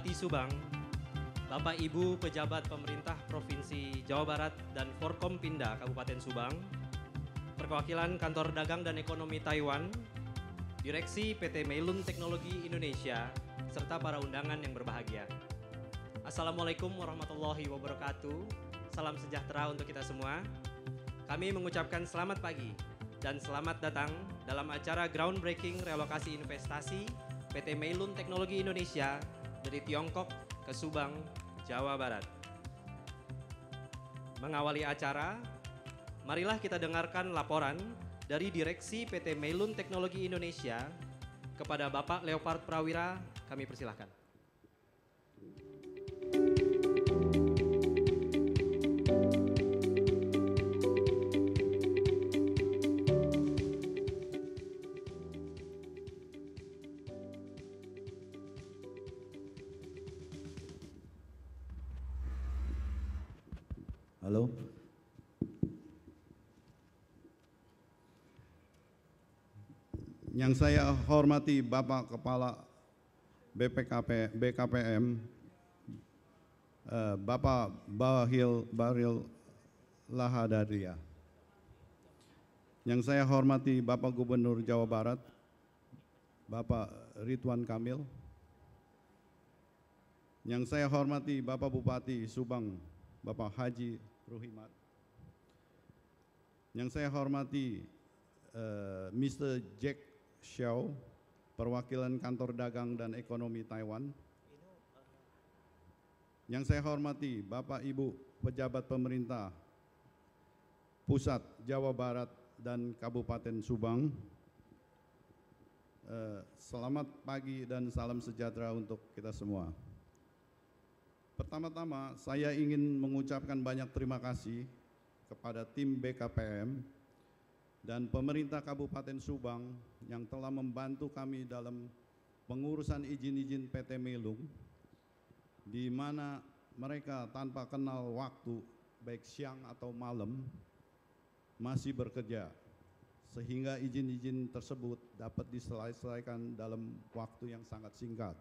Bupati Subang, Bapak Ibu pejabat pemerintah Provinsi Jawa Barat dan Forkompinda Kabupaten Subang, perwakilan Kantor Dagang dan Ekonomi Taiwan, Direksi PT Meilun Teknologi Indonesia, serta para undangan yang berbahagia. Assalamualaikum warahmatullahi wabarakatuh. Salam sejahtera untuk kita semua. Kami mengucapkan selamat pagi dan selamat datang dalam acara groundbreaking relokasi investasi PT Meilun Teknologi Indonesia dari Tiongkok ke Subang, Jawa Barat. Mengawali acara, marilah kita dengarkan laporan dari Direksi PT Meilun Teknologi Indonesia kepada Bapak Leopard Prawira. Kami persilahkan. Halo. Yang saya hormati Bapak Kepala BKPM, Bapak Bahlil Lahadalia. Yang saya hormati Bapak Gubernur Jawa Barat, Bapak Ridwan Kamil. Yang saya hormati Bapak Bupati Subang, Bapak Haji Ruhimat. Yang saya hormati Mr. Jack Xiao, perwakilan Kantor Dagang dan Ekonomi Taiwan. Yang saya hormati Bapak Ibu pejabat pemerintah Pusat, Jawa Barat, dan Kabupaten Subang. Selamat pagi dan salam sejahtera untuk kita semua. Pertama-tama saya ingin mengucapkan banyak terima kasih kepada tim BKPM dan pemerintah Kabupaten Subang yang telah membantu kami dalam pengurusan izin-izin PT Meilun, di mana mereka tanpa kenal waktu, baik siang atau malam, masih bekerja, sehingga izin-izin tersebut dapat diselesaikan dalam waktu yang sangat singkat.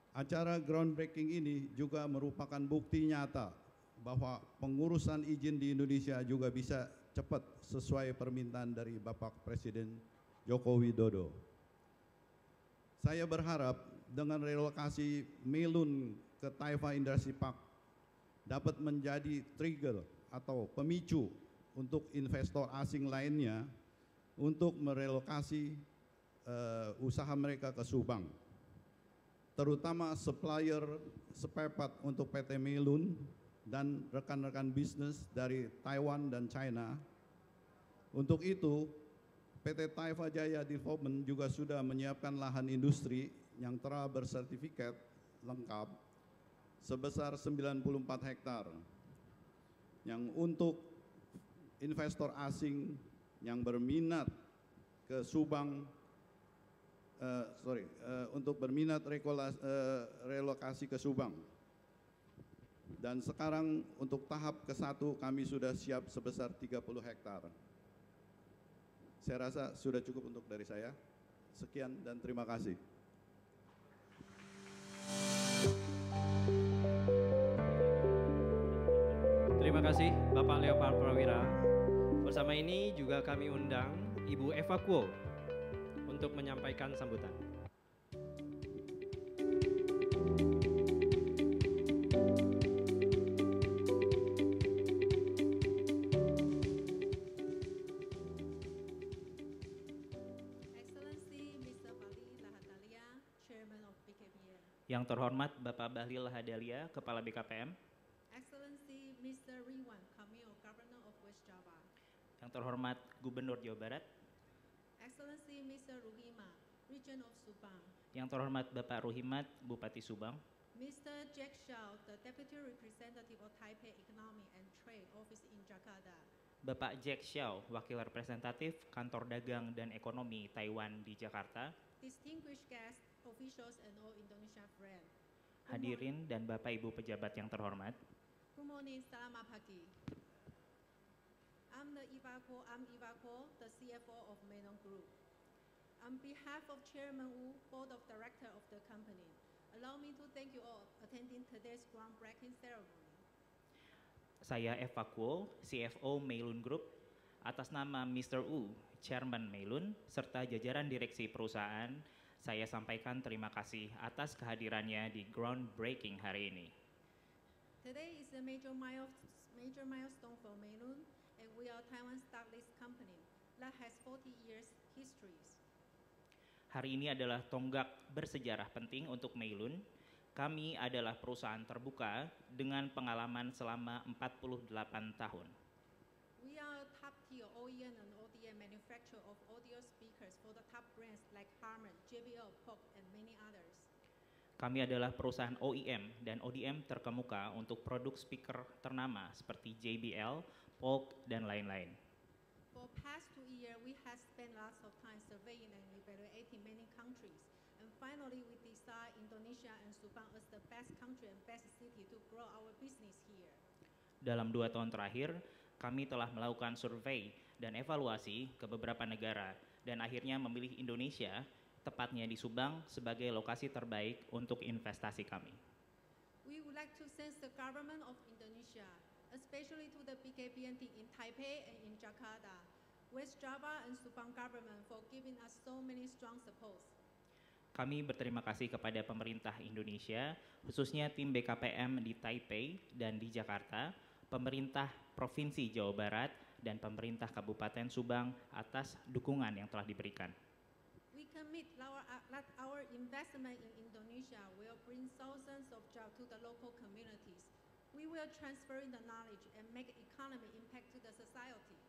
Acara groundbreaking ini juga merupakan bukti nyata bahwa pengurusan izin di Indonesia juga bisa cepat sesuai permintaan dari Bapak Presiden Joko Widodo. Saya berharap dengan relokasi Meilun ke Taifa Industry Park dapat menjadi trigger atau pemicu untuk investor asing lainnya untuk merelokasi usaha mereka ke Subang, terutama supplier spare part untuk PT Meilun dan rekan-rekan bisnis dari Taiwan dan China. Untuk itu, PT Taifa Jaya Development juga sudah menyiapkan lahan industri yang telah bersertifikat lengkap sebesar 94 hektar yang untuk investor asing yang berminat ke Subang, untuk berminat relokasi ke Subang. Dan sekarang untuk tahap ke-1 kami sudah siap sebesar 30 hektar. Saya rasa sudah cukup untuk dari saya. Sekian dan terima kasih. Terima kasih Bapak Leopard Prawira. Bersama ini juga kami undang Ibu Eva Kuo untuk menyampaikan sambutan. Excellency Mr. Bahlil Lahadalia, Chairman of BKPM. Yang terhormat Bapak Bahlil Lahadalia, Kepala BKPM. Excellency Mr. Ridwan Kamil, Governor of West Java. Yang terhormat Gubernur Jawa Barat. Excellency Mr. Ruhima, Region of Subang. Yang terhormat Bapak Ruhimat, Bupati Subang. Mr. Jack Xiao, the Deputy Representative of Taipei Economy and Trade Office in Jakarta. Bapak Jack Xiao, Wakil Representatif Kantor Dagang dan Ekonomi Taiwan di Jakarta. Distinguished guests, officials, and all Indonesia friends. Hadirin dan Bapak Ibu pejabat yang terhormat. Good morning, selamat pagi. I'm Eva Kuo, the CFO of Meilun Group. On behalf of Chairman Wu, Board of Director of the company, allow me to thank you all attending today's groundbreaking ceremony. Saya Eva Kuo, CFO Meilun Group, atas nama Mr. Wu, Chairman Meilun, serta jajaran direksi perusahaan, saya sampaikan terima kasih atas kehadirannya di groundbreaking hari ini. Today is a major milestone for Meilun, and we are Taiwan stock-listed company that has 40 years history. Hari ini adalah tonggak bersejarah penting untuk Meilun. Kami adalah perusahaan terbuka dengan pengalaman selama 48 tahun. We are a top-tier OEM and ODM manufacturer of audio speakers for the top brands like Harman, JBL, POC, and many others. Kami adalah perusahaan OEM dan ODM terkemuka untuk produk speaker ternama seperti JBL, POC, dan lain-lain. For past 2 years, we have spent lots of time surveying and evaluating many countries. And finally, we decide Indonesia and Subang as the best country and best city to grow our business here. Dalam 2 tahun terakhir, kami telah melakukan survei dan evaluasi ke beberapa negara dan akhirnya memilih Indonesia, tepatnya di Subang, sebagai lokasi terbaik untuk investasi kami. We would like to thank the government of Indonesia, especially to the BKPNT in Taipei and in Jakarta, West Java and Subang government for giving us so many strong supports. Kami berterima kasih kepada pemerintah Indonesia, khususnya tim BKPM di Taipei dan di Jakarta, pemerintah Provinsi Jawa Barat, dan pemerintah Kabupaten Subang atas dukungan yang telah diberikan. We commit that our investment in Indonesia will bring thousands of jobs to the local communities. We will transfer the knowledge and make economic impact to the society.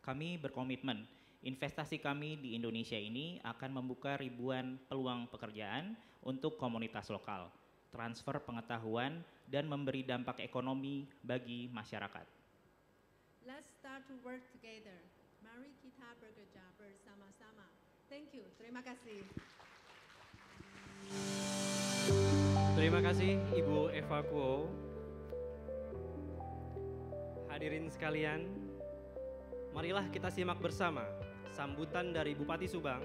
Kami berkomitmen, investasi kami di Indonesia ini akan membuka ribuan peluang pekerjaan untuk komunitas lokal, transfer pengetahuan, dan memberi dampak ekonomi bagi masyarakat. Let's start to work together. Mari kita bekerja bersama-sama. Thank you. Terima kasih. Terima kasih Ibu Eva Kuo. Hadirin sekalian, marilah kita simak bersama sambutan dari Bupati Subang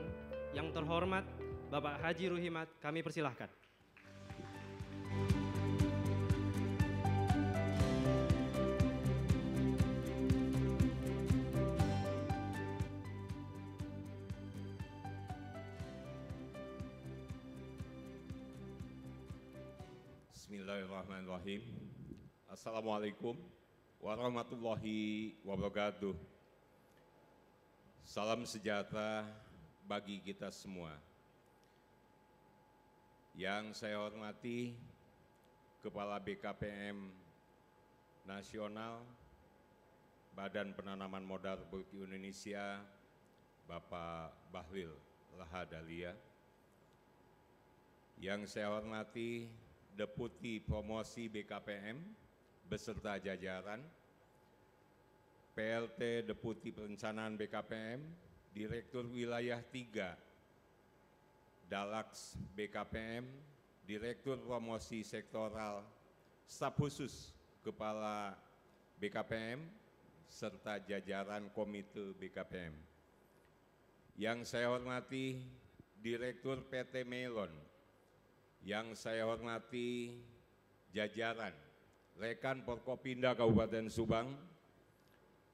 yang terhormat Bapak Haji Ruhimat. Kami persilahkan. Bismillahirrahmanirrahim. Assalamualaikum warahmatullahi wabarakatuh. Salam sejahtera bagi kita semua. Yang saya hormati Kepala BKPM Nasional, Badan Penanaman Modal Republik Indonesia, Bapak Bahlil Lahadalia. Yang saya hormati Deputi Promosi BKPM beserta jajaran, PLT Deputi Perencanaan BKPM, Direktur Wilayah 3, Dalaks BKPM, Direktur Promosi Sektoral, Staf Khusus Kepala BKPM, serta jajaran Komite BKPM. Yang saya hormati Direktur PT Meilun, yang saya hormati jajaran Rekan Forkopimda Kabupaten Subang,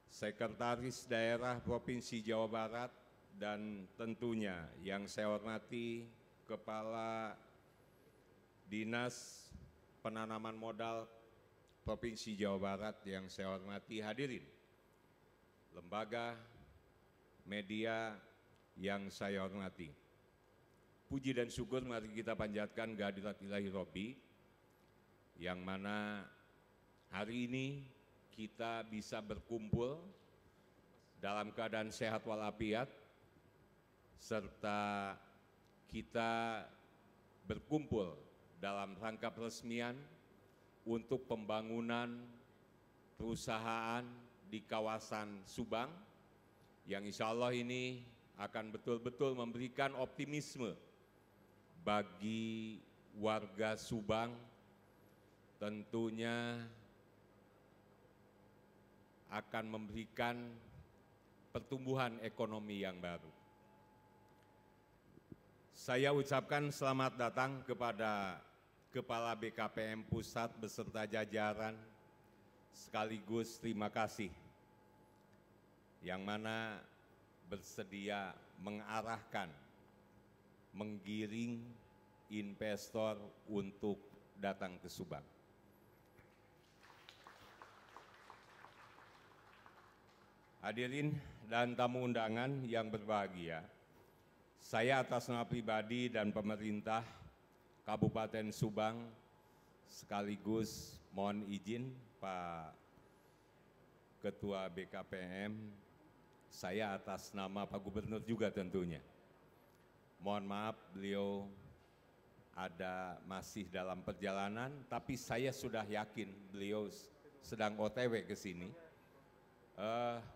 Sekretaris Daerah Provinsi Jawa Barat, dan tentunya yang saya hormati Kepala Dinas Penanaman Modal Provinsi Jawa Barat, yang saya hormati hadirin, lembaga media yang saya hormati. Puji dan syukur mari kita panjatkan kehadirat Ilahi Robbi, yang mana hari ini kita bisa berkumpul dalam keadaan sehat walafiat, serta kita berkumpul dalam rangka peresmian untuk pembangunan perusahaan di kawasan Subang, yang insya Allah ini akan betul-betul memberikan optimisme bagi warga Subang, tentunya akan memberikan pertumbuhan ekonomi yang baru. Saya ucapkan selamat datang kepada Kepala BKPM Pusat beserta jajaran, sekaligus terima kasih yang mana bersedia mengarahkan, menggiring investor untuk datang ke Subang. Hadirin dan tamu undangan yang berbahagia, saya atas nama pribadi dan pemerintah Kabupaten Subang sekaligus mohon izin Pak Ketua BKPM, saya atas nama Pak Gubernur juga tentunya. Mohon maaf beliau masih dalam perjalanan, tapi saya sudah yakin beliau sedang OTW ke sini.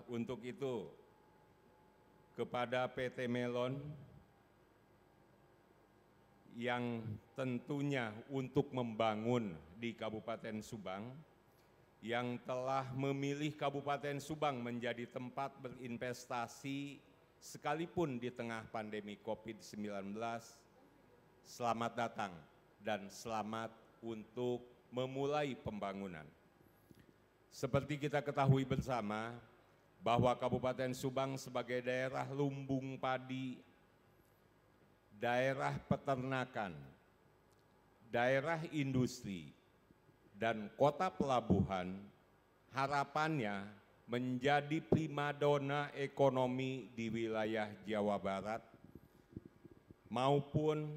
Untuk itu kepada PT Melon yang tentunya untuk membangun di Kabupaten Subang, yang telah memilih Kabupaten Subang menjadi tempat berinvestasi sekalipun di tengah pandemi COVID-19, selamat datang dan selamat untuk memulai pembangunan. Seperti kita ketahui bersama bahwa Kabupaten Subang sebagai daerah lumbung padi, daerah peternakan, daerah industri, dan kota pelabuhan, harapannya menjadi primadona ekonomi di wilayah Jawa Barat maupun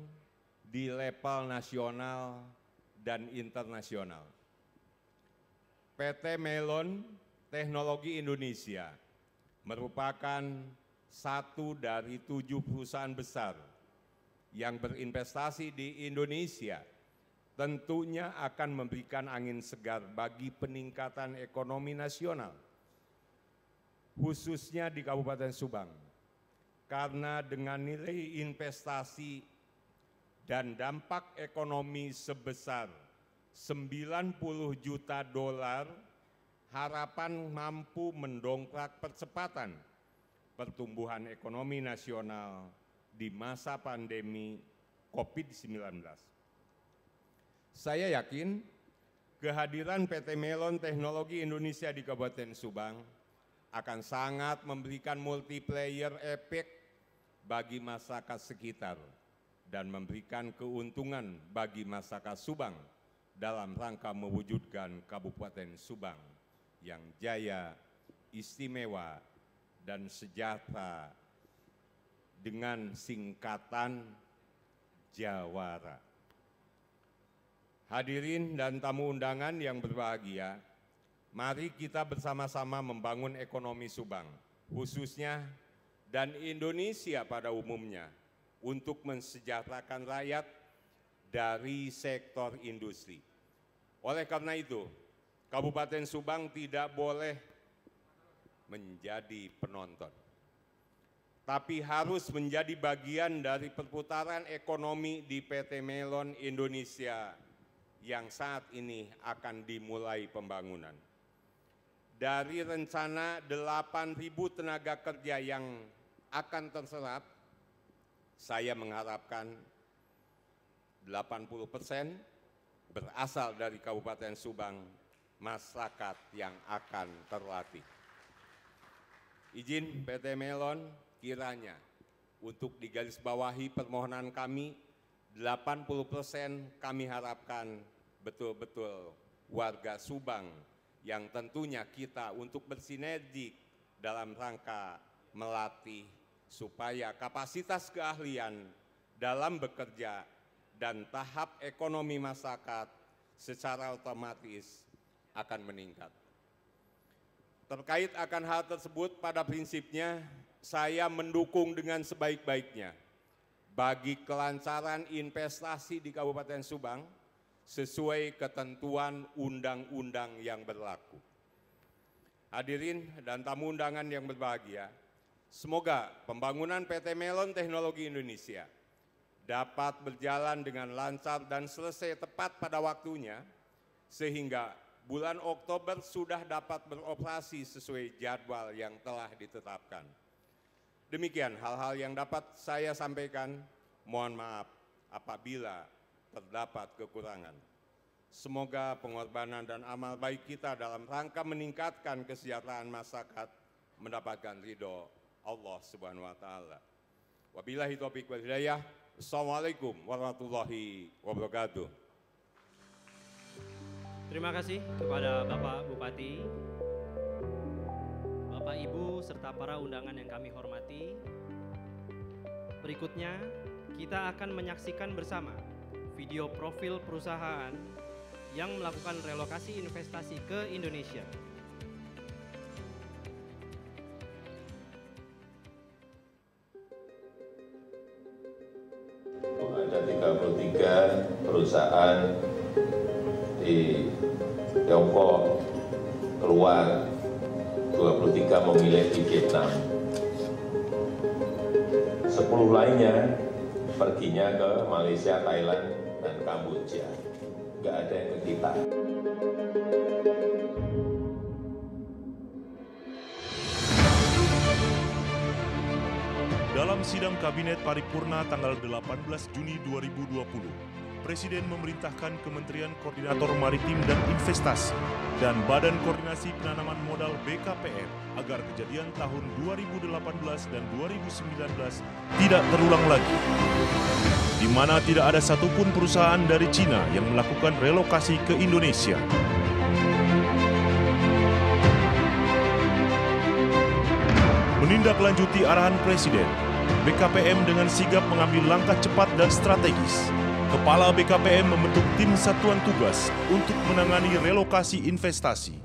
di level nasional dan internasional. PT Melon Teknologi Indonesia merupakan satu dari 7 perusahaan besar yang berinvestasi di Indonesia, tentunya akan memberikan angin segar bagi peningkatan ekonomi nasional, khususnya di Kabupaten Subang. Karena dengan nilai investasi dan dampak ekonomi sebesar 90 juta dolar, harapan mampu mendongkrak percepatan pertumbuhan ekonomi nasional di masa pandemi COVID-19. Saya yakin kehadiran PT Melon Teknologi Indonesia di Kabupaten Subang akan sangat memberikan multiplier efek bagi masyarakat sekitar dan memberikan keuntungan bagi masyarakat Subang dalam rangka mewujudkan Kabupaten Subang yang jaya, istimewa, dan sejahtera dengan singkatan Jawara. Hadirin dan tamu undangan yang berbahagia, mari kita bersama-sama membangun ekonomi Subang, khususnya dan Indonesia pada umumnya, untuk mensejahterakan rakyat dari sektor industri. Oleh karena itu, Kabupaten Subang tidak boleh menjadi penonton, tapi harus menjadi bagian dari perputaran ekonomi di PT Melon Indonesia yang saat ini akan dimulai pembangunan. Dari rencana 8.000 tenaga kerja yang akan terserap, saya mengharapkan 80% berasal dari Kabupaten Subang, masyarakat yang akan terlatih. Izin PT Melon kiranya untuk digarisbawahi permohonan kami, 80% kami harapkan betul-betul warga Subang yang tentunya kita untuk bersinergi dalam rangka melatih supaya kapasitas keahlian dalam bekerja dan tahap ekonomi masyarakat secara otomatis akan meningkat. Terkait akan hal tersebut, pada prinsipnya saya mendukung dengan sebaik-baiknya bagi kelancaran investasi di Kabupaten Subang sesuai ketentuan undang-undang yang berlaku. Hadirin dan tamu undangan yang berbahagia, semoga pembangunan PT Melon Teknologi Indonesia dapat berjalan dengan lancar dan selesai tepat pada waktunya, sehingga bulan Oktober sudah dapat beroperasi sesuai jadwal yang telah ditetapkan. Demikian hal-hal yang dapat saya sampaikan. Mohon maaf apabila terdapat kekurangan. Semoga pengorbanan dan amal baik kita dalam rangka meningkatkan kesejahteraan masyarakat mendapatkan ridho Allah Subhanahu wa taala. Wabillahi taufiq wal hidayah. Assalamualaikum warahmatullahi wabarakatuh. Terima kasih kepada Bapak Bupati, Bapak Ibu serta para undangan yang kami hormati. Berikutnya kita akan menyaksikan bersama video profil perusahaan yang melakukan relokasi investasi ke Indonesia. Ada 33 perusahaan di Tiongkok keluar, 23 memilih di Vietnam. 10 lainnya perginya ke Malaysia, Thailand, dan Kamboja. Nggak ada yang ke kita. Dalam sidang Kabinet Paripurna tanggal 18 Juni 2020, Presiden memerintahkan Kementerian Koordinator Maritim dan Investasi dan Badan Koordinasi Penanaman Modal BKPM agar kejadian tahun 2018 dan 2019 tidak terulang lagi, di mana tidak ada satupun perusahaan dari Cina yang melakukan relokasi ke Indonesia. Menindaklanjuti arahan Presiden, BKPM dengan sigap mengambil langkah cepat dan strategis. Kepala BKPM membentuk tim satuan tugas untuk menangani relokasi investasi.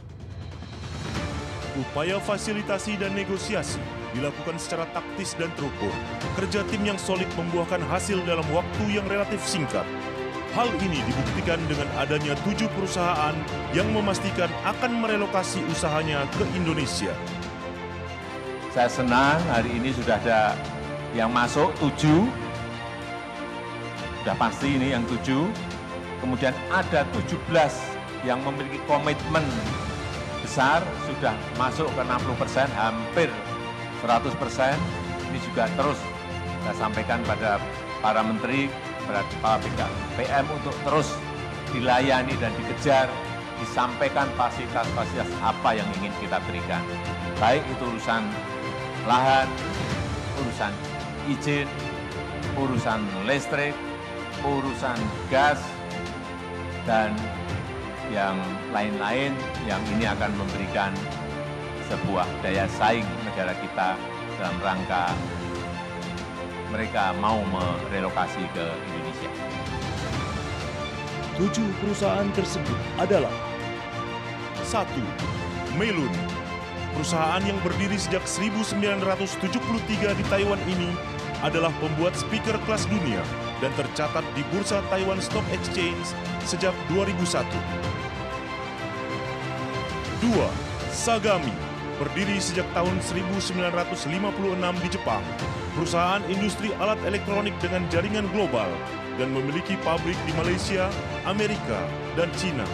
Upaya fasilitasi dan negosiasi dilakukan secara taktis dan terukur. Kerja tim yang solid membuahkan hasil dalam waktu yang relatif singkat. Hal ini dibuktikan dengan adanya 7 perusahaan yang memastikan akan merelokasi usahanya ke Indonesia. Saya senang hari ini sudah ada yang masuk 7. Sudah pasti ini yang 7, kemudian ada 17 yang memiliki komitmen besar, sudah masuk ke 60%, hampir 100%. Ini juga terus saya sampaikan pada para menteri, pada Kepala BKPM untuk terus dilayani dan dikejar, disampaikan fasilitas-fasilitas apa yang ingin kita berikan. Baik itu urusan lahan, urusan izin, urusan listrik, urusan gas, dan yang lain-lain yang ini akan memberikan sebuah daya saing negara kita dalam rangka mereka mau merelokasi ke Indonesia. 7 perusahaan tersebut adalah 1. Meilun. Perusahaan yang berdiri sejak 1973 di Taiwan ini adalah pembuat speaker kelas dunia dan tercatat di Bursa Taiwan Stock Exchange sejak 2001. 2. Sagami, berdiri sejak tahun 1956 di Jepang, perusahaan industri alat elektronik dengan jaringan global dan memiliki pabrik di Malaysia, Amerika, dan China.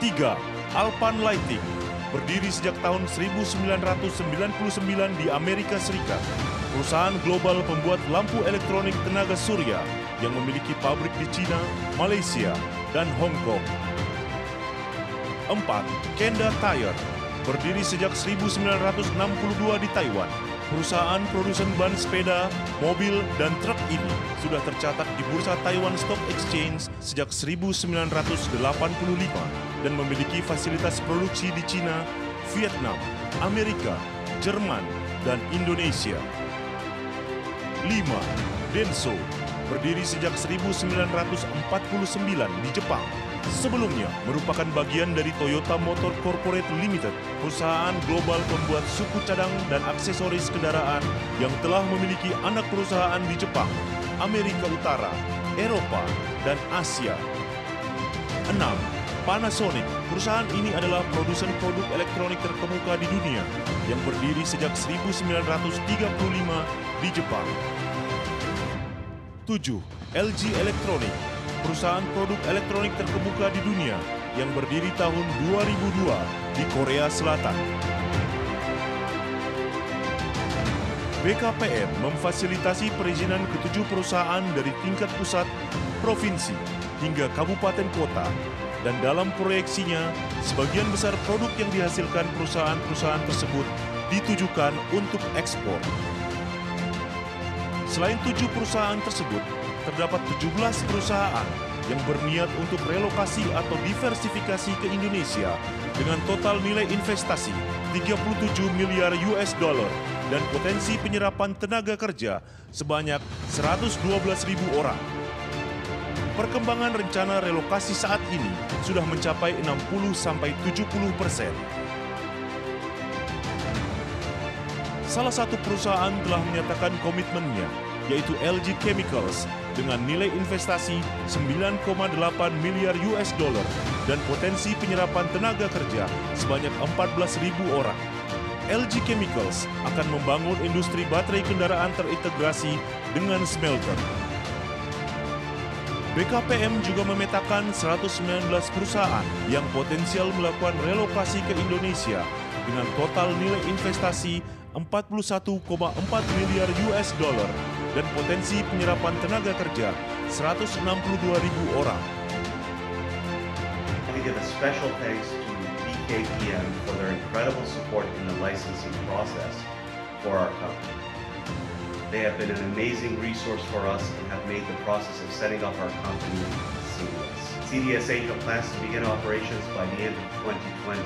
3. Alpan Lighting, berdiri sejak tahun 1999 di Amerika Serikat, perusahaan global pembuat lampu elektronik tenaga surya yang memiliki pabrik di China, Malaysia, dan Hong Kong. 4. Kenda Tire, berdiri sejak 1962 di Taiwan. Perusahaan produsen ban sepeda, mobil, dan truk ini sudah tercatat di Bursa Taiwan Stock Exchange sejak 1985 dan memiliki fasilitas produksi di China, Vietnam, Amerika, Jerman, dan Indonesia. 5. Denso, berdiri sejak 1949 di Jepang. Sebelumnya merupakan bagian dari Toyota Motor Corporate Limited, perusahaan global pembuat suku cadang dan aksesoris kendaraan yang telah memiliki anak perusahaan di Jepang, Amerika Utara, Eropa, dan Asia. 6. Panasonic, perusahaan ini adalah produsen produk elektronik terkemuka di dunia yang berdiri sejak 1935 di Jepang. 7. LG Electronics, perusahaan produk elektronik terkemuka di dunia yang berdiri tahun 2002 di Korea Selatan. BKPM memfasilitasi perizinan ke-7 perusahaan dari tingkat pusat, provinsi, hingga kabupaten kota, dan dalam proyeksinya, sebagian besar produk yang dihasilkan perusahaan-perusahaan tersebut ditujukan untuk ekspor. Selain 7 perusahaan tersebut, terdapat 17 perusahaan yang berniat untuk relokasi atau diversifikasi ke Indonesia dengan total nilai investasi 37 miliar US dollar dan potensi penyerapan tenaga kerja sebanyak 112.000 orang. Perkembangan rencana relokasi saat ini sudah mencapai 60-70%. Salah satu perusahaan telah menyatakan komitmennya, yaitu LG Chemicals, dengan nilai investasi 9,8 miliar US dollar dan potensi penyerapan tenaga kerja sebanyak 14.000 orang. LG Chemicals akan membangun industri baterai kendaraan terintegrasi dengan smelter. BKPM juga memetakan 119 perusahaan yang potensial melakukan relokasi ke Indonesia dengan total nilai investasi 41,4 miliar US dollar dan potensi penyerapan tenaga kerja 162.000 orang. I give a special thanks to BKPM for their incredible support in the licensing process for our company. They have been an amazing resource for us and have made the process of setting up our company seamless. CDS Asia plans to begin operations by the end of 2020,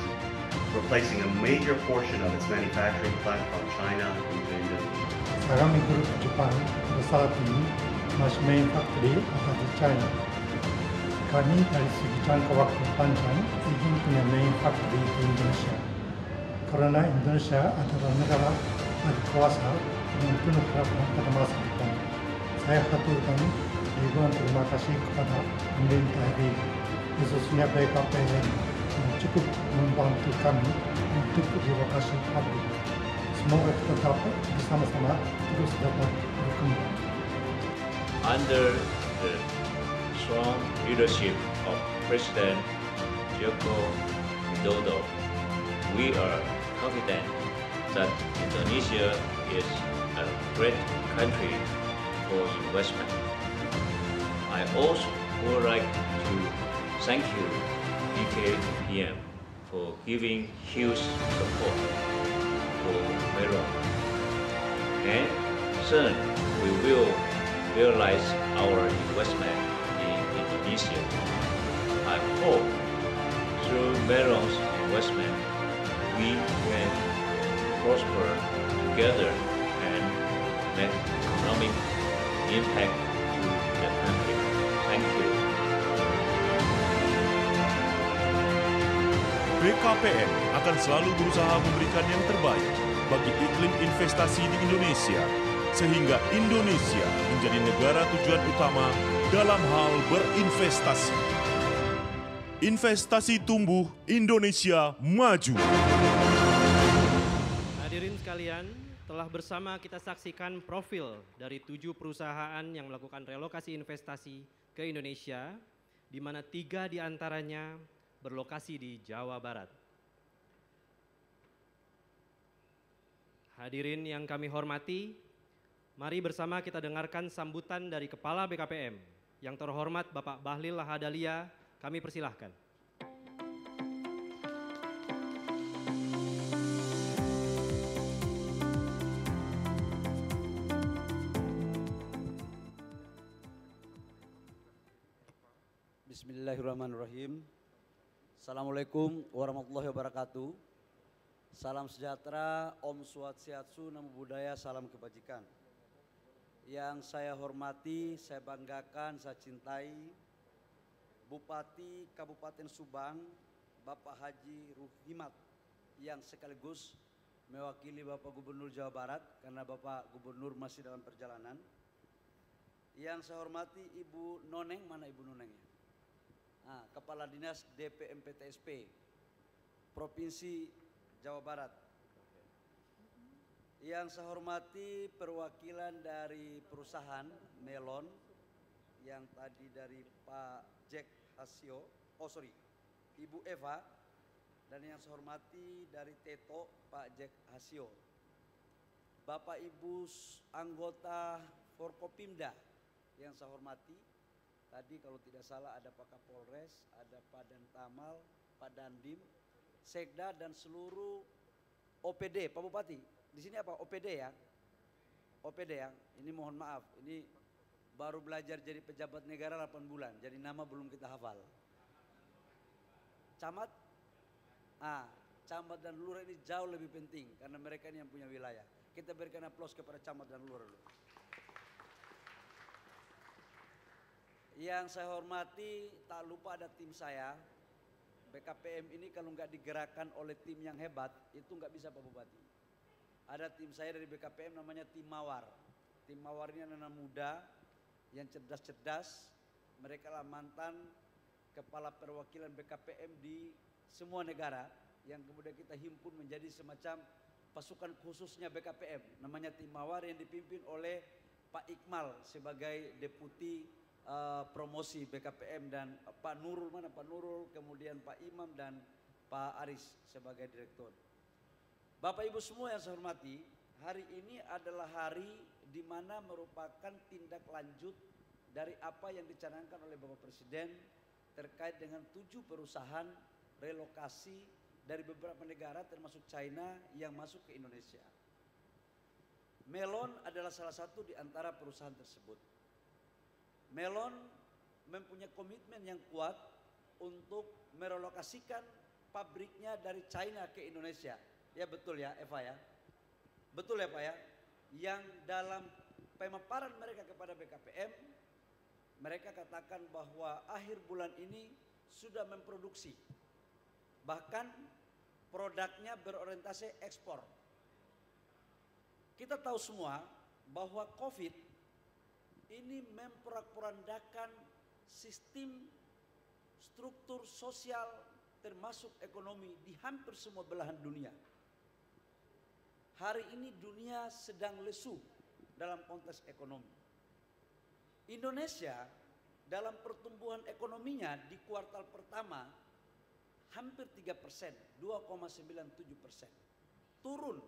replacing a major portion of its manufacturing plant from China into Indonesia. Sagami Group Japan bersatu Mas main factory ada di China. Kami dari segi jangka waktu panjang ingin punya main factory di Indonesia. Karena Indonesia adalah negara berkuasa dengan penuh harapan pada masa depan. Saya haturkan ribuan terima kasih kepada pemerintah RI, khususnya BKPM yang cukup membantu kami untuk relokasi pabrik. Semoga kita dapat bersama-sama terus dapat berkembang. Under the strong leadership of President Joko Widodo, we are confident that Indonesia is a great country for investment. I also would like to thank you, BKPM, for giving huge support for Melon. And soon we will realize our investment in Indonesia. I hope through Melon's investment we can prosper together and make economic impact to the country. Thank you. BKPM akan selalu berusaha memberikan yang terbaik bagi iklim investasi di Indonesia, sehingga Indonesia menjadi negara tujuan utama dalam hal berinvestasi. Investasi tumbuh, Indonesia maju. Hadirin sekalian, telah bersama kita saksikan profil dari 7 perusahaan yang melakukan relokasi investasi ke Indonesia, di mana 3 diantaranya berlokasi di Jawa Barat. Hadirin yang kami hormati, mari bersama kita dengarkan sambutan dari Kepala BKPM. Yang terhormat Bapak Bahlil Lahadalia, kami persilahkan. Bismillahirrahmanirrahim. Assalamualaikum warahmatullahi wabarakatuh. Salam sejahtera, Om Swastiastu, Namo Buddhaya, salam kebajikan. Yang saya hormati, saya banggakan, saya cintai Bupati Kabupaten Subang, Bapak Haji Ruhimat, yang sekaligus mewakili Bapak Gubernur Jawa Barat karena Bapak Gubernur masih dalam perjalanan. Yang saya hormati Ibu Noneng, mana Ibu Noneng ya? Kepala Dinas DPMPTSP Provinsi Jawa Barat. Yang saya hormati perwakilan dari perusahaan Melon yang tadi dari Pak Jack Hasio, Ibu Eva, dan yang saya hormati dari Teto Pak Jack Hasio. Bapak Ibu anggota Forkopimda yang saya hormati, tadi kalau tidak salah ada Pak Kapolres, ada Pak Dantamal, Pak Dandim, Sekda dan seluruh OPD, Pak Bupati. Di sini apa? OPD ya? OPD ya. Ini mohon maaf, ini baru belajar jadi pejabat negara 8 bulan, jadi nama belum kita hafal. Camat? Camat dan lurah ini jauh lebih penting karena mereka ini yang punya wilayah. Kita berikan aplaus kepada camat dan lurah dulu. Yang saya hormati, tak lupa ada tim saya. BKPM ini kalau nggak digerakkan oleh tim yang hebat, itu nggak bisa Pak Bupati. Ada tim saya dari BKPM namanya tim Mawar. Tim Mawar ini anak-anak muda yang cerdas-cerdas. Mereka lah mantan kepala perwakilan BKPM di semua negara yang kemudian kita himpun menjadi semacam pasukan khususnya BKPM. Namanya tim Mawar yang dipimpin oleh Pak Iqmal sebagai deputi promosi BKPM dan Pak Nurul, kemudian Pak Imam dan Pak Aris sebagai direktur. Bapak Ibu semua yang saya hormati, hari ini adalah hari di mana merupakan tindak lanjut dari apa yang dicanangkan oleh Bapak Presiden terkait dengan 7 perusahaan relokasi dari beberapa negara termasuk China yang masuk ke Indonesia. Melon adalah salah satu di antara perusahaan tersebut. Melon mempunyai komitmen yang kuat untuk merelokasikan pabriknya dari China ke Indonesia. Ya betul ya Eva ya? Betul ya Pak ya? Yang dalam pemaparan mereka kepada BKPM, mereka katakan bahwa akhir bulan ini sudah memproduksi. Bahkan produknya berorientasi ekspor. Kita tahu semua bahwa COVID ini memporak-porandakan sistem struktur sosial termasuk ekonomi di hampir semua belahan dunia. Hari ini dunia sedang lesu dalam konteks ekonomi. Indonesia dalam pertumbuhan ekonominya di kuartal pertama hampir 3%, 2,97%. Turun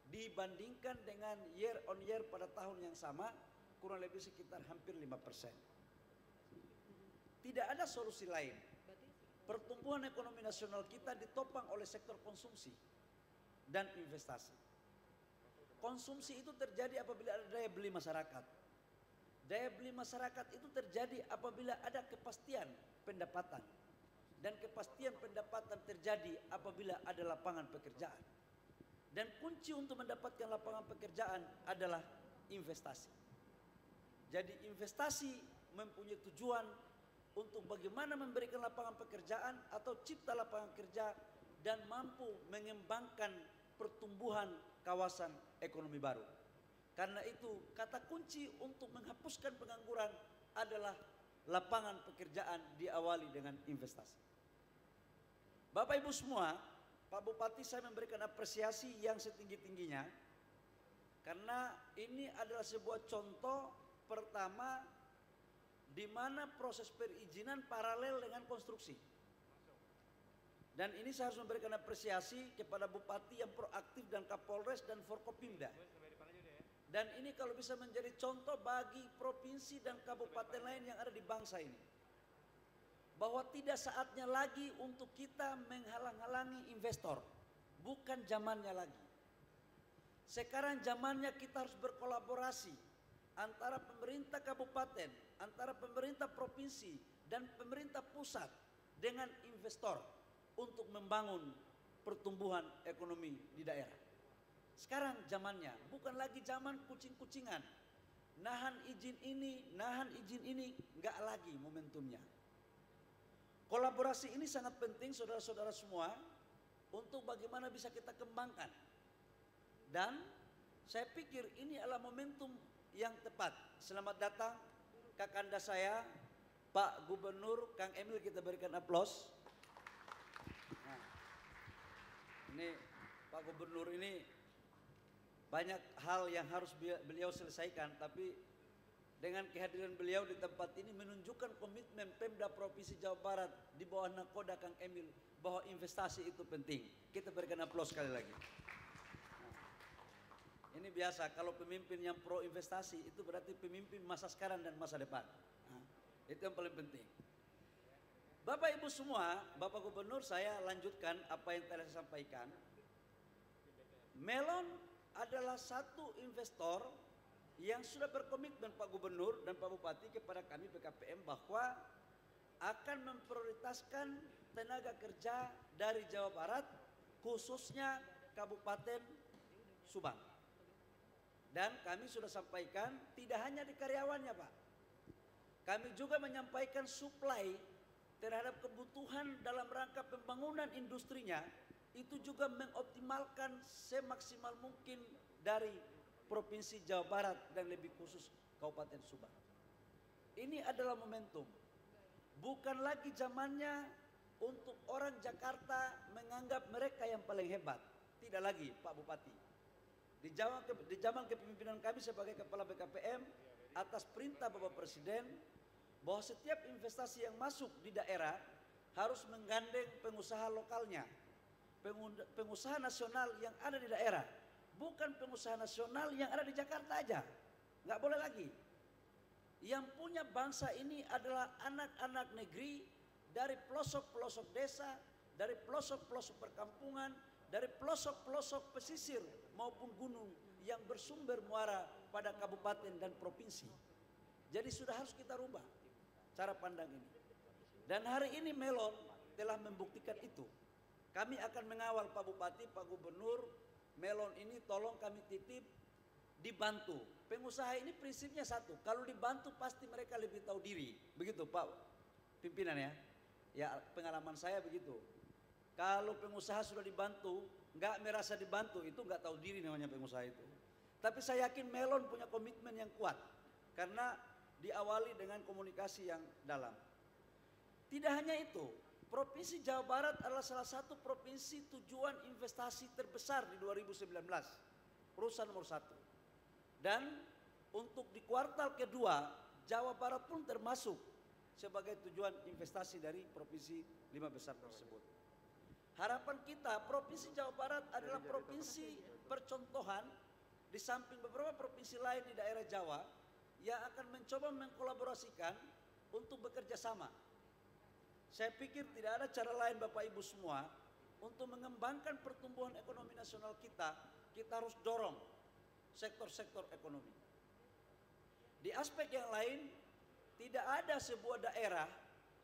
dibandingkan dengan year on year pada tahun yang sama kurang lebih sekitar hampir 5%. Tidak ada solusi lain. Pertumbuhan ekonomi nasional kita ditopang oleh sektor konsumsi dan investasi. Konsumsi itu terjadi apabila ada daya beli masyarakat. Daya beli masyarakat itu terjadi apabila ada kepastian pendapatan. Dan kepastian pendapatan terjadi apabila ada lapangan pekerjaan. Dan kunci untuk mendapatkan lapangan pekerjaan adalah investasi. Jadi investasi mempunyai tujuan untuk bagaimana memberikan lapangan pekerjaan atau cipta lapangan kerja dan mampu mengembangkan pertumbuhan kawasan ekonomi baru. Karena itu kata kunci untuk menghapuskan pengangguran adalah lapangan pekerjaan diawali dengan investasi. Bapak Ibu semua, Pak Bupati saya memberikan apresiasi yang setinggi-tingginya karena ini adalah sebuah contoh pertama di mana proses perizinan paralel dengan konstruksi. Dan ini saya harus memberikan apresiasi kepada Bupati yang proaktif dan Kapolres dan Forkopimda. Dan ini kalau bisa menjadi contoh bagi provinsi dan kabupaten lain yang ada di bangsa ini. Bahwa tidak saatnya lagi untuk kita menghalang-halangi investor. Bukan zamannya lagi. Sekarang zamannya kita harus berkolaborasi antara pemerintah kabupaten, antara pemerintah provinsi dan pemerintah pusat dengan investor untuk membangun pertumbuhan ekonomi di daerah. Sekarang zamannya bukan lagi zaman kucing-kucingan. Nahan izin ini, enggak lagi momentumnya. Kolaborasi ini sangat penting saudara-saudara semua untuk bagaimana bisa kita kembangkan. Dan saya pikir ini adalah momentum yang tepat. Selamat datang Kakanda saya, Pak Gubernur Kang Emil, kita berikan aplaus. Nah, ini Pak Gubernur ini banyak hal yang harus beliau selesaikan, tapi dengan kehadiran beliau di tempat ini menunjukkan komitmen Pemda Provinsi Jawa Barat di bawah nakoda Kang Emil bahwa investasi itu penting. Kita berikan aplaus sekali lagi. Nah, Ini biasa, kalau pemimpin yang pro investasi itu berarti pemimpin masa sekarang dan masa depan. Nah, itu yang paling penting. Bapak Ibu semua, Bapak Gubernur, saya lanjutkan apa yang telah saya sampaikan. Melon adalah satu investor yang sudah berkomitmen Pak Gubernur dan Pak Bupati kepada kami BKPM bahwa akan memprioritaskan tenaga kerja dari Jawa Barat, khususnya Kabupaten Subang. Dan kami sudah sampaikan tidak hanya di karyawannya Pak, kami juga menyampaikan supply terhadap kebutuhan dalam rangka pembangunan industrinya, itu juga mengoptimalkan semaksimal mungkin dari Provinsi Jawa Barat dan lebih khusus Kabupaten Subang. Ini adalah momentum. Bukan lagi zamannya untuk orang Jakarta menganggap mereka yang paling hebat. Tidak lagi Pak Bupati. Di zaman kepemimpinan kami sebagai Kepala BKPM, atas perintah Bapak Presiden, bahwa setiap investasi yang masuk di daerah harus menggandeng pengusaha lokalnya, pengusaha nasional yang ada di daerah, bukan pengusaha nasional yang ada di Jakarta aja. Nggak boleh lagi. Yang punya bangsa ini adalah anak-anak negeri dari pelosok-pelosok desa, dari pelosok-pelosok perkampungan, dari pelosok-pelosok pesisir maupun gunung yang bersumber muara pada kabupaten dan provinsi. Jadi sudah harus kita rubah cara pandang ini. Dan hari ini Melon telah membuktikan itu. Kami akan mengawal Pak Bupati, Pak Gubernur, Melon ini tolong kami titip, dibantu. Pengusaha ini prinsipnya satu, kalau dibantu pasti mereka lebih tahu diri. Begitu Pak Pimpinan ya. Ya pengalaman saya begitu. Kalau pengusaha sudah dibantu, nggak merasa dibantu, itu nggak tahu diri namanya pengusaha itu. Tapi saya yakin Melon punya komitmen yang kuat. Karena diawali dengan komunikasi yang dalam. Tidak hanya itu, Provinsi Jawa Barat adalah salah satu provinsi tujuan investasi terbesar di 2019, perusahaan nomor 1. Dan untuk di kuartal kedua, Jawa Barat pun termasuk sebagai tujuan investasi dari provinsi 5 besar tersebut. Harapan kita, Provinsi Jawa Barat adalah provinsi percontohan di samping beberapa provinsi lain di daerah Jawa yang akan mencoba mengkolaborasikan untuk bekerja sama. Saya pikir tidak ada cara lain Bapak Ibu semua untuk mengembangkan pertumbuhan ekonomi nasional kita harus dorong sektor-sektor ekonomi. Di aspek yang lain, tidak ada sebuah daerah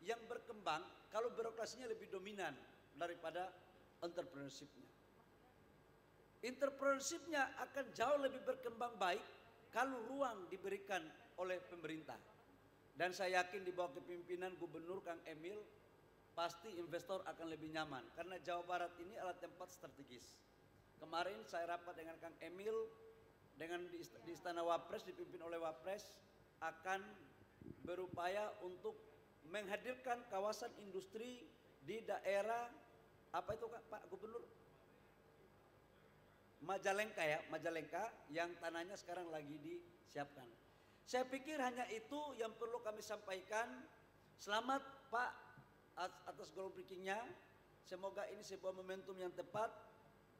yang berkembang kalau birokrasinya lebih dominan daripada entrepreneurship-nya. Entrepreneurship-nya akan jauh lebih berkembang baik kalau ruang diberikan oleh pemerintah. Dan saya yakin di bawah kepemimpinan Gubernur Kang Emil, pasti investor akan lebih nyaman. Karena Jawa Barat ini adalah tempat strategis. Kemarin saya rapat dengan Kang Emil, dengan di Istana Wapres, dipimpin oleh Wapres, akan berupaya untuk menghadirkan kawasan industri di daerah, apa itu Pak Gubernur? Majalengka ya, Majalengka yang tanahnya sekarang lagi disiapkan. Saya pikir hanya itu yang perlu kami sampaikan. Selamat Pak atas groundbreaking-nya. Semoga ini sebuah momentum yang tepat.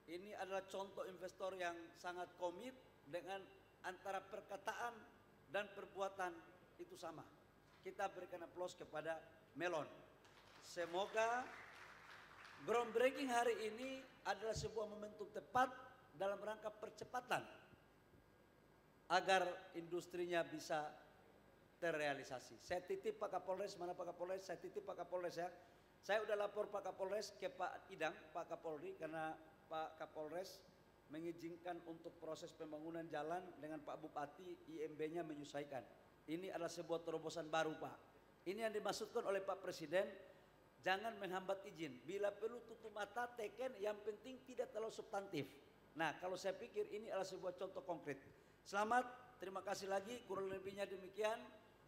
Ini adalah contoh investor yang sangat komit dengan antara perkataan dan perbuatan itu sama. Kita berikan aplaus kepada Melon. Semoga groundbreaking hari ini adalah sebuah momentum tepat dalam rangka percepatan agar industrinya bisa terrealisasi. Saya titip Pak Kapolres, mana Pak Kapolres? Saya titip Pak Kapolres ya. Saya udah lapor Pak Kapolres ke Pak Idang, Pak Kapolri, karena Pak Kapolres mengizinkan untuk proses pembangunan jalan dengan Pak Bupati, IMB-nya menyelesaikan. Ini adalah sebuah terobosan baru Pak. Ini yang dimaksudkan oleh Pak Presiden, jangan menghambat izin. Bila perlu tutup mata, teken, yang penting tidak terlalu substantif. Nah, kalau saya pikir ini adalah sebuah contoh konkret. Selamat, terima kasih lagi, kurang lebihnya demikian.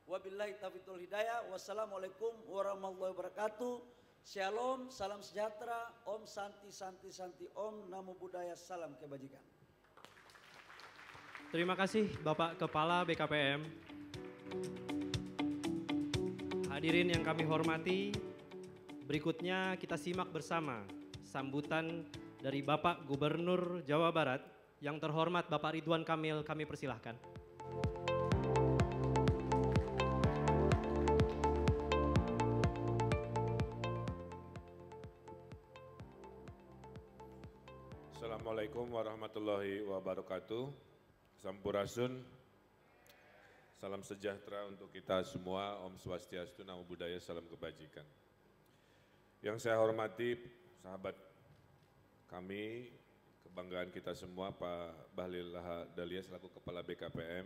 Wabillahi taufiq wal hidayah. Wassalamualaikum warahmatullahi wabarakatuh. Shalom, salam sejahtera, Om Santi Santi Santi Om, Namo Buddhaya, salam kebajikan. Terima kasih Bapak Kepala BKPM. Hadirin yang kami hormati, berikutnya kita simak bersama sambutan dari Bapak Gubernur Jawa Barat Yang terhormat Bapak Ridwan Kamil, kami persilahkan. Assalamualaikum warahmatullahi wabarakatuh. Sampurasun. Salam sejahtera untuk kita semua. Om Swastiastu, Namo Buddhaya, salam kebajikan. Yang saya hormati sahabat kami, kebanggaan kita semua, Pak Bahlil Lahadalia selaku Kepala BKPM.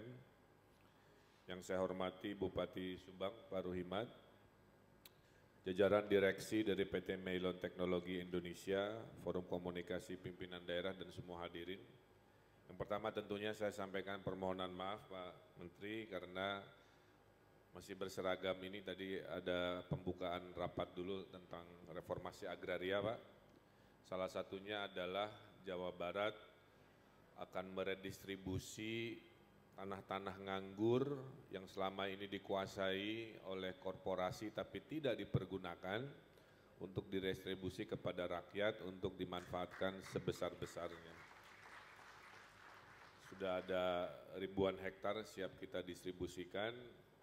Yang saya hormati Bupati Subang, Pak Ruhimat, jajaran direksi dari PT Meilon Teknologi Indonesia, Forum Komunikasi Pimpinan Daerah, dan semua hadirin. Yang pertama tentunya saya sampaikan permohonan maaf Pak Menteri karena masih berseragam ini, tadi ada pembukaan rapat dulu tentang reformasi agraria Pak. Salah satunya adalah Jawa Barat akan meredistribusi tanah-tanah nganggur yang selama ini dikuasai oleh korporasi tapi tidak dipergunakan untuk didistribusi kepada rakyat untuk dimanfaatkan sebesar-besarnya. Sudah ada ribuan hektar siap kita distribusikan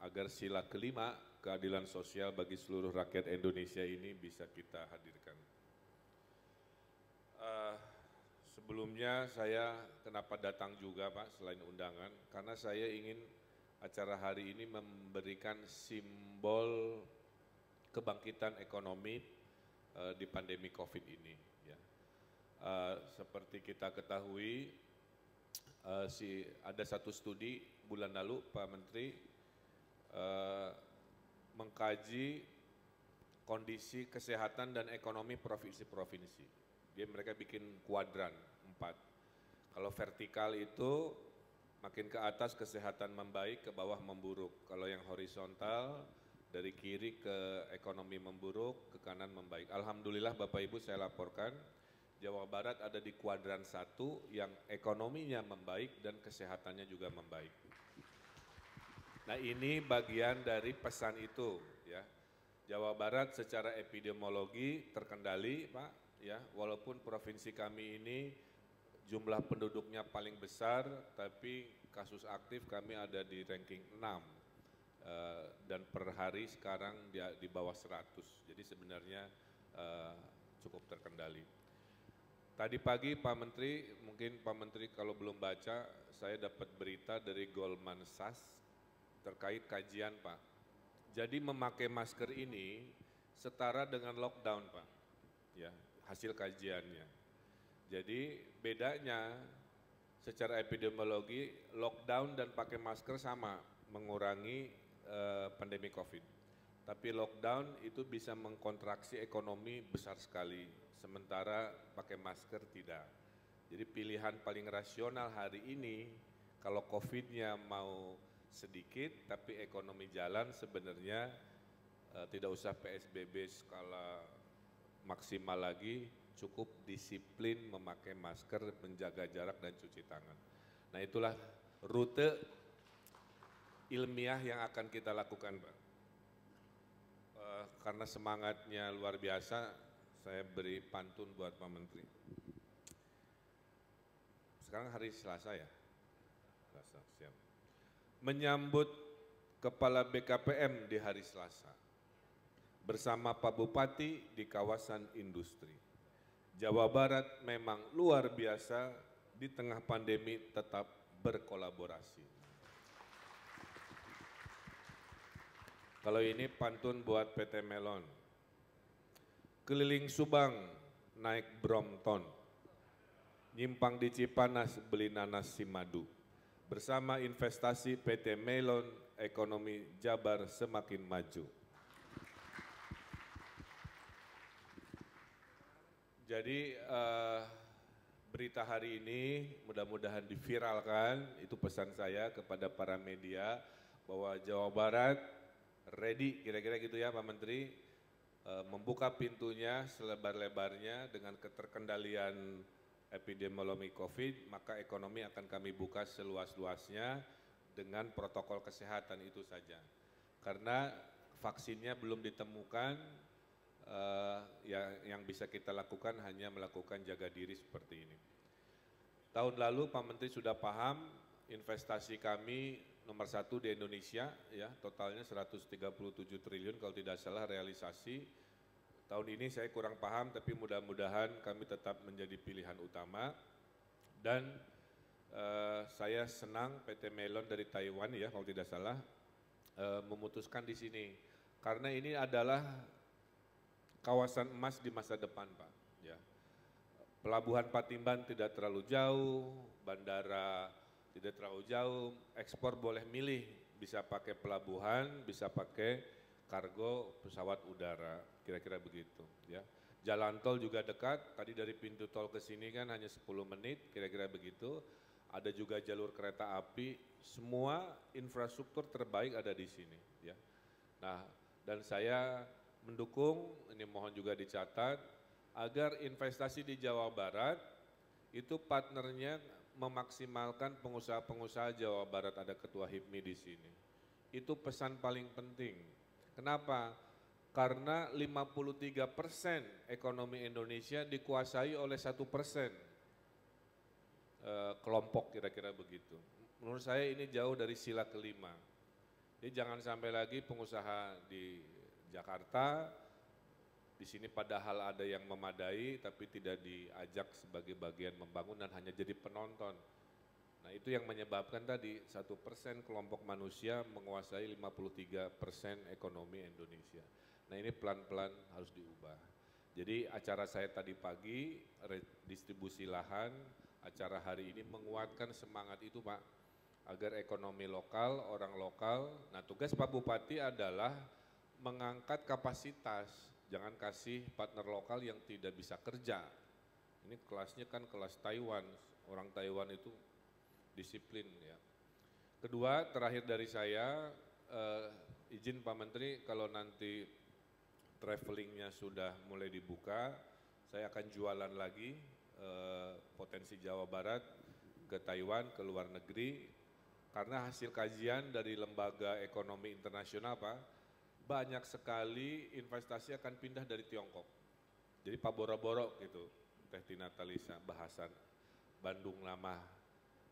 agar sila kelima keadilan sosial bagi seluruh rakyat Indonesia ini bisa kita hadirkan. Sebelumnya saya kenapa datang juga Pak selain undangan, karena saya ingin acara hari ini memberikan simbol kebangkitan ekonomi di pandemi COVID ini. Ya. Seperti kita ketahui, ada satu studi bulan lalu Pak Menteri mengkaji kondisi kesehatan dan ekonomi provinsi-provinsi. Mereka bikin kuadran 4. Kalau vertikal itu makin ke atas kesehatan membaik, ke bawah memburuk. Kalau yang horizontal dari kiri ke ekonomi memburuk, ke kanan membaik. Alhamdulillah Bapak Ibu saya laporkan Jawa Barat ada di kuadran 1 yang ekonominya membaik dan kesehatannya juga membaik. Nah ini bagian dari pesan itu ya. Jawa Barat secara epidemiologi terkendali Pak. Ya, walaupun provinsi kami ini jumlah penduduknya paling besar, tapi kasus aktif kami ada di ranking 6 dan per hari sekarang di bawah 100. Jadi sebenarnya cukup terkendali. Tadi pagi Pak Menteri, mungkin Pak Menteri kalau belum baca, saya dapat berita dari Goldman Sachs terkait kajian Pak. Jadi memakai masker ini setara dengan lockdown Pak. Ya. Hasil kajiannya. Jadi bedanya secara epidemiologi lockdown dan pakai masker sama mengurangi pandemi COVID. Tapi lockdown itu bisa mengkontraksi ekonomi besar sekali, sementara pakai masker tidak. Jadi pilihan paling rasional hari ini kalau COVID-nya mau sedikit tapi ekonomi jalan sebenarnya tidak usah PSBB skala maksimal lagi, cukup disiplin memakai masker, menjaga jarak dan cuci tangan. Nah itulah rute ilmiah yang akan kita lakukan Pak. Karena semangatnya luar biasa, saya beri pantun buat Pak Menteri. Sekarang hari Selasa ya? Selasa, siap. Menyambut Kepala BKPM di hari Selasa. Bersama Pak Bupati di kawasan industri. Jawa Barat memang luar biasa di tengah pandemi tetap berkolaborasi. Kalau ini pantun buat PT Melon. Keliling Subang naik Brompton, nyimpang di Cipanas beli nanas si madu. Bersama investasi PT Melon, ekonomi Jabar semakin maju. Jadi berita hari ini mudah-mudahan diviralkan, itu pesan saya kepada para media bahwa Jawa Barat ready, kira-kira gitu ya Pak Menteri, membuka pintunya selebar-lebarnya dengan keterkendalian epidemiologi COVID, maka ekonomi akan kami buka seluas-luasnya dengan protokol kesehatan itu saja. Karena vaksinnya belum ditemukan, yang bisa kita lakukan hanya melakukan jaga diri seperti ini. tahun lalu Pak Menteri sudah paham investasi kami nomor 1 di Indonesia, ya totalnya 137 triliun kalau tidak salah realisasi. Tahun ini saya kurang paham, tapi mudah-mudahan kami tetap menjadi pilihan utama. Dan saya senang PT Melon dari Taiwan, ya kalau tidak salah, memutuskan di sini. Karena ini adalah kawasan emas di masa depan, Pak. Ya. Pelabuhan Patimban tidak terlalu jauh, bandara tidak terlalu jauh, ekspor boleh milih, bisa pakai pelabuhan, bisa pakai kargo pesawat udara, kira-kira begitu. Ya. Jalan tol juga dekat, tadi dari pintu tol ke sini kan hanya 10 menit, kira-kira begitu. Ada juga jalur kereta api, semua infrastruktur terbaik ada di sini. Ya. Nah, dan saya mendukung, ini mohon juga dicatat, agar investasi di Jawa Barat itu partnernya memaksimalkan pengusaha-pengusaha Jawa Barat, ada Ketua HIPMI di sini. Itu pesan paling penting. Kenapa? Karena 53% ekonomi Indonesia dikuasai oleh 1% kelompok, kira-kira begitu. Menurut saya ini jauh dari sila kelima. Jadi jangan sampai lagi pengusaha di Jakarta, di sini padahal ada yang memadai tapi tidak diajak sebagai bagian membangun dan hanya jadi penonton. Nah itu yang menyebabkan tadi 1% kelompok manusia menguasai 53% ekonomi Indonesia. Nah ini pelan-pelan harus diubah. Jadi acara saya tadi pagi, redistribusi lahan, acara hari ini menguatkan semangat itu Pak, agar ekonomi lokal, orang lokal. Nah tugas Pak Bupati adalah mengangkat kapasitas, jangan kasih partner lokal yang tidak bisa kerja. Ini kelasnya kan kelas Taiwan, orang Taiwan itu disiplin ya. Kedua, terakhir dari saya, izin Pak Menteri kalau nanti travelingnya sudah mulai dibuka, saya akan jualan lagi potensi Jawa Barat ke Taiwan, ke luar negeri, karena hasil kajian dari Lembaga Ekonomi Internasional Pak, banyak sekali investasi akan pindah dari Tiongkok. Jadi Pak Boro-Boro gitu, Teh Tina Talisa, bahasan Bandung Lama.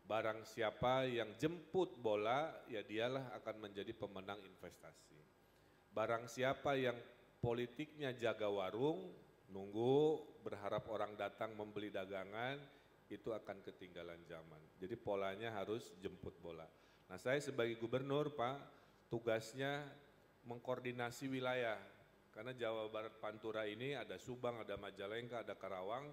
Barang siapa yang jemput bola, ya dialah akan menjadi pemenang investasi. Barang siapa yang politiknya jaga warung, nunggu, berharap orang datang membeli dagangan, itu akan ketinggalan zaman. Jadi polanya harus jemput bola. Nah saya sebagai gubernur Pak, tugasnya mengkoordinasi wilayah, karena Jawa Barat Pantura ini ada Subang, ada Majalengka, ada Karawang,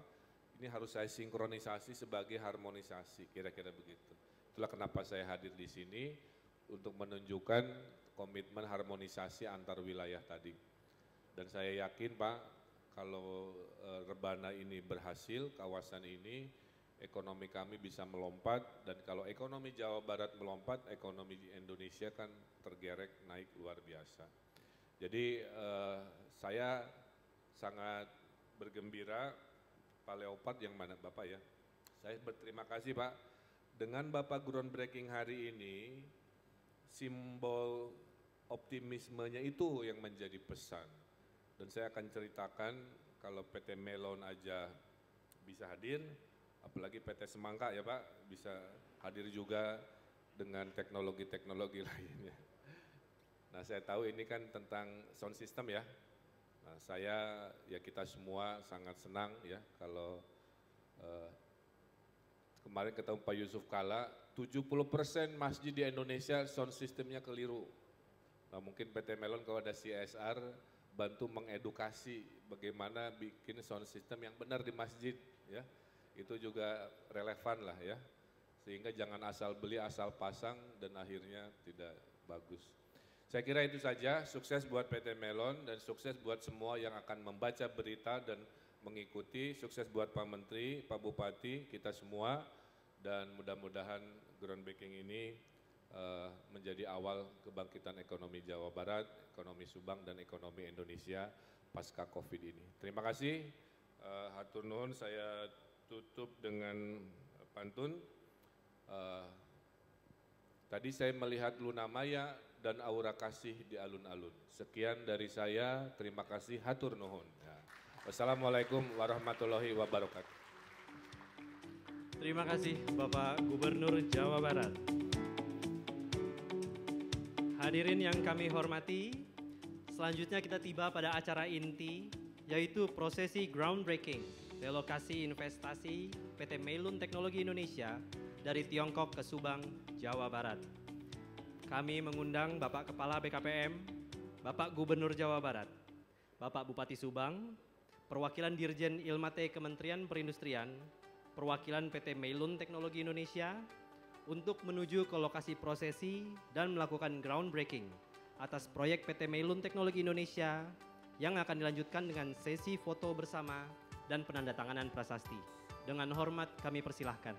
ini harus saya sinkronisasi sebagai harmonisasi, kira-kira begitu. Itulah kenapa saya hadir di sini, untuk menunjukkan komitmen harmonisasi antar wilayah tadi. Dan saya yakin Pak, kalau Rebana ini berhasil, kawasan ini, ekonomi kami bisa melompat, dan kalau ekonomi Jawa Barat melompat, ekonomi Indonesia kan tergerek naik luar biasa. Jadi saya sangat bergembira, Pak Leopard yang mana Bapak ya, saya berterima kasih Pak, dengan Bapak groundbreaking hari ini, simbol optimismenya itu yang menjadi pesan. Dan saya akan ceritakan kalau PT Melon aja bisa hadir, apalagi PT Semangka ya Pak, bisa hadir juga dengan teknologi-teknologi lainnya. Nah saya tahu ini kan tentang sound system ya. Nah saya, ya kita semua sangat senang ya kalau kemarin ketemu Pak Yusuf Kalla, 70% masjid di Indonesia sound systemnya keliru. Nah mungkin PT Melon kalau ada CSR, bantu mengedukasi bagaimana bikin sound system yang benar di masjid ya. Itu juga relevan lah ya, sehingga jangan asal beli, asal pasang dan akhirnya tidak bagus. Saya kira itu saja, sukses buat PT Melon dan sukses buat semua yang akan membaca berita dan mengikuti, sukses buat Pak Menteri, Pak Bupati, kita semua, dan mudah-mudahan groundbreaking ini menjadi awal kebangkitan ekonomi Jawa Barat, ekonomi Subang dan ekonomi Indonesia pasca Covid ini. Terima kasih, hatur nuhun, saya tutup dengan pantun. Tadi saya melihat Luna Maya dan aura kasih di alun-alun. Sekian dari saya, terima kasih, hatur nuhun. Ya. Wassalamualaikum warahmatullahi wabarakatuh. Terima kasih Bapak Gubernur Jawa Barat. Hadirin yang kami hormati, selanjutnya kita tiba pada acara inti, yaitu prosesi groundbreaking, relokasi investasi PT Meilun Teknologi Indonesia dari Tiongkok ke Subang, Jawa Barat. Kami mengundang Bapak Kepala BKPM, Bapak Gubernur Jawa Barat, Bapak Bupati Subang, perwakilan Dirjen Ilmate Kementerian Perindustrian, perwakilan PT Meilun Teknologi Indonesia untuk menuju ke lokasi prosesi dan melakukan groundbreaking atas proyek PT Meilun Teknologi Indonesia yang akan dilanjutkan dengan sesi foto bersama dan penandatanganan prasasti. Dengan hormat kami persilahkan.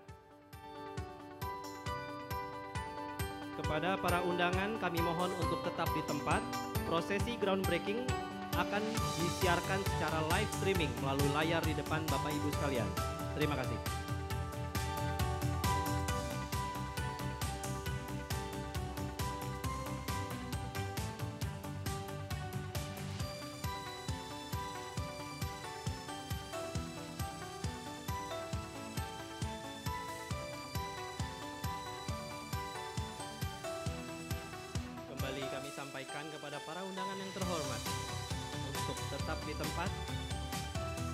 Kepada para undangan kami mohon untuk tetap di tempat. Prosesi groundbreaking akan disiarkan secara live streaming melalui layar di depan Bapak Ibu sekalian. Terima kasih. Kembali kami sampaikan kepada para undangan yang terhormat untuk tetap di tempat.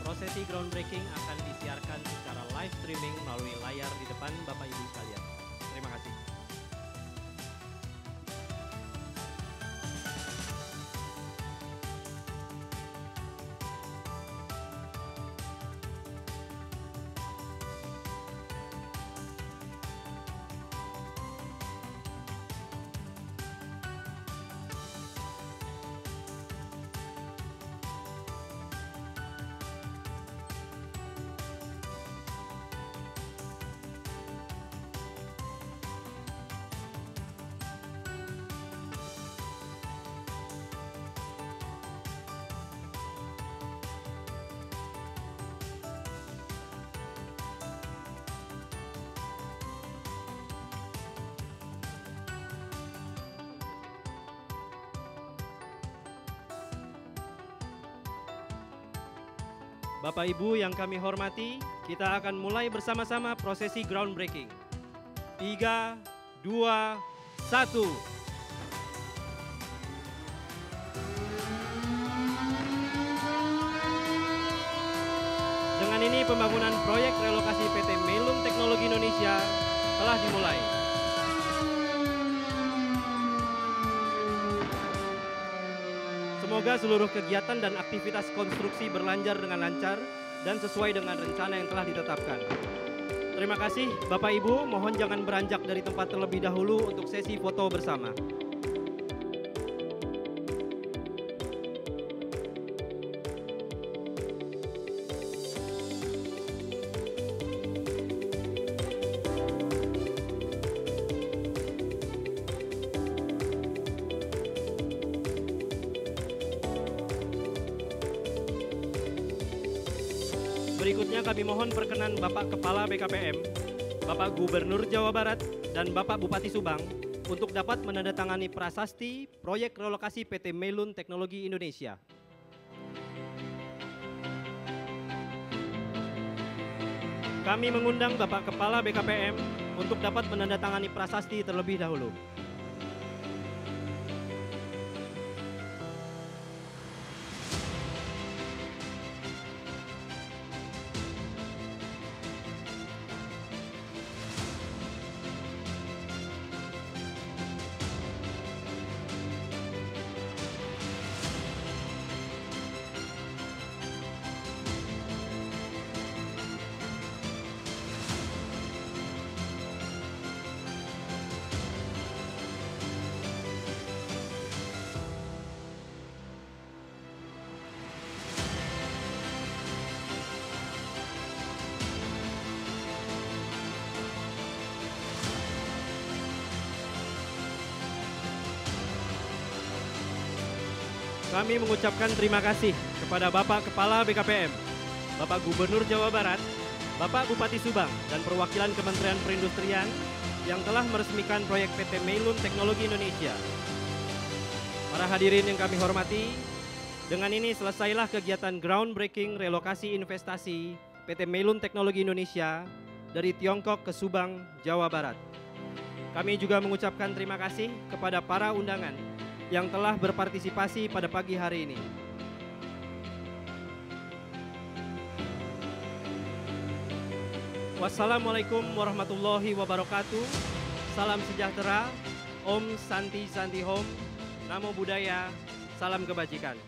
Prosesi groundbreaking akan disiarkan secara live streaming melalui layar di depan Bapak Ibu sekalian. Terima kasih. Bapak Ibu yang kami hormati, kita akan mulai bersama-sama prosesi groundbreaking. 3, 2, 1. Dengan ini pembangunan proyek relokasi PT Meilun Teknologi Indonesia telah dimulai. Semoga seluruh kegiatan dan aktivitas konstruksi berlancar dengan lancar dan sesuai dengan rencana yang telah ditetapkan. Terima kasih Bapak Ibu, mohon jangan beranjak dari tempat terlebih dahulu untuk sesi foto bersama. Berikutnya kami mohon perkenan Bapak Kepala BKPM, Bapak Gubernur Jawa Barat, dan Bapak Bupati Subang untuk dapat menandatangani prasasti proyek relokasi PT Meilun Teknologi Indonesia. Kami mengundang Bapak Kepala BKPM untuk dapat menandatangani prasasti terlebih dahulu. Kami mengucapkan terima kasih kepada Bapak Kepala BKPM, Bapak Gubernur Jawa Barat, Bapak Bupati Subang, dan perwakilan Kementerian Perindustrian yang telah meresmikan proyek PT Meilun Teknologi Indonesia. Para hadirin yang kami hormati, dengan ini selesailah kegiatan groundbreaking relokasi investasi PT Meilun Teknologi Indonesia dari Tiongkok ke Subang, Jawa Barat. Kami juga mengucapkan terima kasih kepada para undangan yang telah berpartisipasi pada pagi hari ini. Wassalamualaikum warahmatullahi wabarakatuh. Salam sejahtera, Om Santi Santi Hom, Namo Buddhaya, salam kebajikan.